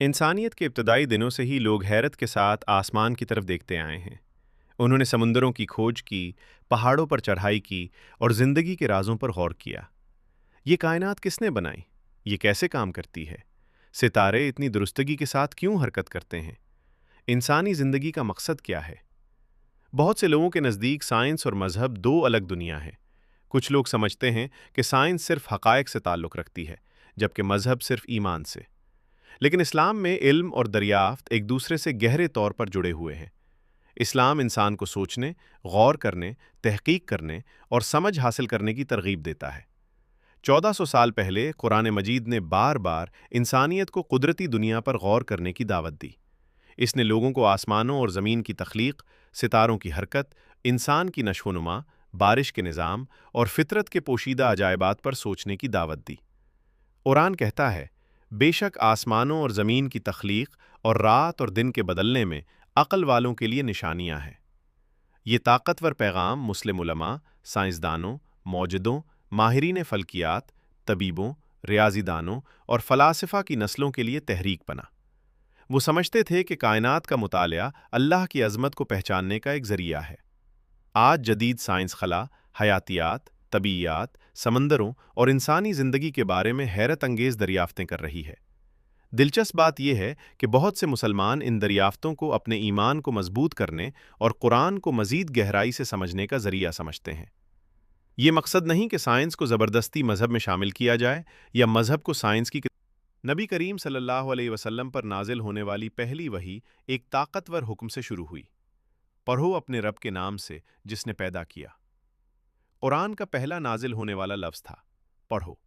इंसानियत के इब्तदाई दिनों से ही लोग हैरत के साथ आसमान की तरफ देखते आए हैं। उन्होंने समुंदरों की खोज की, पहाड़ों पर चढ़ाई की और ज़िंदगी के राजों पर गौर किया। ये कायनात किसने बनाई? ये कैसे काम करती है? सितारे इतनी दुरुस्तगी के साथ क्यों हरकत करते हैं? इंसानी ज़िंदगी का मकसद क्या है? बहुत से लोगों के नज़दीक साइंस और मज़हब दो अलग दुनिया हैं। कुछ लोग समझते हैं कि साइंस सिर्फ हक़ाइक़ से ताल्लुक़ रखती है, जबकि मज़हब सिर्फ ईमान से। लेकिन इस्लाम में इल्म और दरियाफ्त एक दूसरे से गहरे तौर पर जुड़े हुए हैं। इस्लाम इंसान को सोचने, गौर करने, तहकीक करने और समझ हासिल करने की तरगीब देता है। 1400 साल पहले कुरान मजीद ने बार बार इंसानियत को कुदरती दुनिया पर गौर करने की दावत दी। इसने लोगों को आसमानों और ज़मीन की तख्लीक, सितारों की हरकत, इंसान की नशोनुमा, बारिश के निज़ाम और फितरत के पोशीदा अजायबात पर सोचने की दावत दी। कुरान कहता है, बेशक आसमानों और ज़मीन की तख्लीक और रात और दिन के बदलने में अक्ल वालों के लिए निशानियां हैं। ये ताकतवर पैगाम मुस्लिम उलमा, साइंसदानों, मौजिदों, माहिरीन फ़ल्कियात, तबीबों, रियाज़ीदानों और फ़लासफ़ा की नस्लों के लिए तहरीक बना। वो समझते थे कि कायनात का मुतालिया अल्लाह की अज़मत को पहचानने का एक ज़रिया है। आज जदीद साइंस खला, हयातियात, तबीयात, समंदरों और इंसानी ज़िंदगी के बारे में हैरत अंगेज़ दरियाफ्तें कर रही है। दिलचस्प बात यह है कि बहुत से मुसलमान इन दरियाफ्तों को अपने ईमान को मजबूत करने और कुरान को मज़ीद गहराई से समझने का ज़रिया समझते हैं। ये मकसद नहीं कि साइंस को ज़बरदस्ती मज़हब में शामिल किया जाए या मज़हब को साइंस की। नबी करीम सल्लल्लाहु अलैहि वसल्लम पर नाजिल होने वाली पहली वही एक ताकतवर हुक्म से शुरू हुई, पढ़ो अपने रब के नाम से जिसने पैदा किया। कुरान का पहला नाजिल होने वाला लफ्ज़ था, पढ़ो।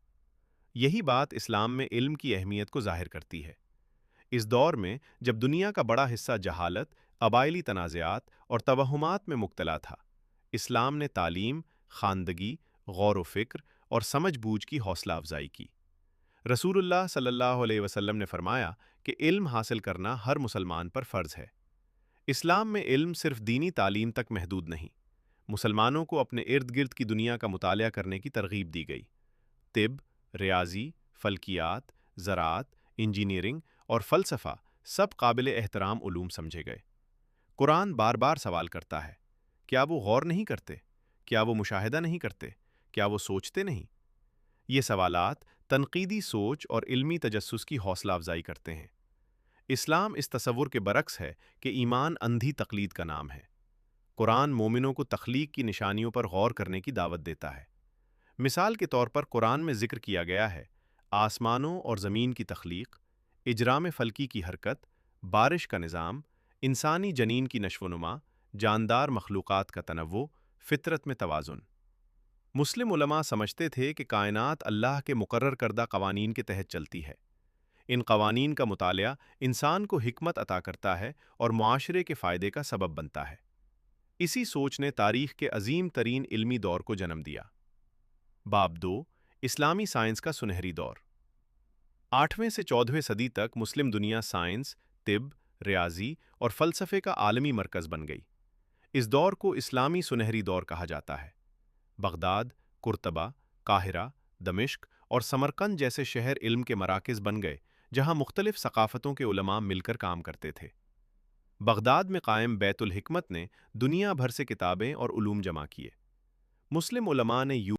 यही बात इस्लाम में इल्म की अहमियत को ज़ाहिर करती है। इस दौर में जब दुनिया का बड़ा हिस्सा जहालत, कबायली तनाज़ात और तवहुमात में मुब्तला था, इस्लाम ने तालीम, खानदगी, गौर व फ़िक्र और समझ बूझ की हौसला अफजाई की। रसूलुल्लाह सल्लल्लाहु अलैहि वसल्लम ने फरमाया कि इल्म हासिल करना हर मुसलमान पर फ़र्ज़ है। इस्लाम में इल्म सिर्फ दीनी तालीम तक महदूद नहीं, मुसलमानों को अपने इर्द गिर्द की दुनिया का मुतालिया करने की तरगीब दी गई। तिब, रियाजी, फ़ल्कियात, ज़राअत, इंजीनियरिंग और फ़लसफ़ा सब काबिल एहतराम उलूम समझे गए। कुरान बार बार सवाल करता है, क्या वो गौर नहीं करते? क्या वो मुशाहिदा नहीं करते? क्या वो सोचते नहीं? ये सवालात तनकीदी सोच और इल्मी तजस्सुस की हौसला अफजाई करते हैं। इस्लाम इस तसव्वुर के बरक्स है कि ईमान अंधी तकलीद का नाम है। कुरान मोमिनों को तख्लीक की निशानियों पर गौर करने की दावत देता है। मिसाल के तौर पर कुरान में ज़िक्र किया गया है आसमानों और ज़मीन की तख्लीक, इजराम फ़ल्की की हरकत, बारिश का निज़ाम, इंसानी जनीन की नशोनुमा, जानदार मखलूक़ात का तनव्वु, फ़ितरत में तवाज़ुन। मुस्लिम उलमा समझते थे कि कायनात अल्लाह के मुकर्रर करदा कवानीन के तहत चलती है। इन कवानीन का मुतालिया इंसान को हिकमत अता करता है और मुआशरे के फ़ायदे का सबब बनता है। इसी सोच ने तारीख़ के अजीम तरीन इल्मी दौर को जन्म दिया। बाब 2, इस्लामी साइंस का सुनहरी दौर। 8वें से 14वें सदी तक मुस्लिम दुनिया साइंस, तिब, रियाजी और फ़लसफ़े का आलमी मरकज़ बन गई। इस दौर को इस्लामी सुनहरी दौर कहा जाता है। बगदाद, कुर्तबा, काहिरा, दमिश्क और समरकंद जैसे शहर इल्म के मराकज़ बन गए, जहाँ मुख्तलिफ सकाफ़तों के उलमा मिलकर काम करते थे। बगदाद में कायम बैतुल हिकमत ने दुनिया भर से किताबें और उलूम जमा किए। मुस्लिम उलमा ने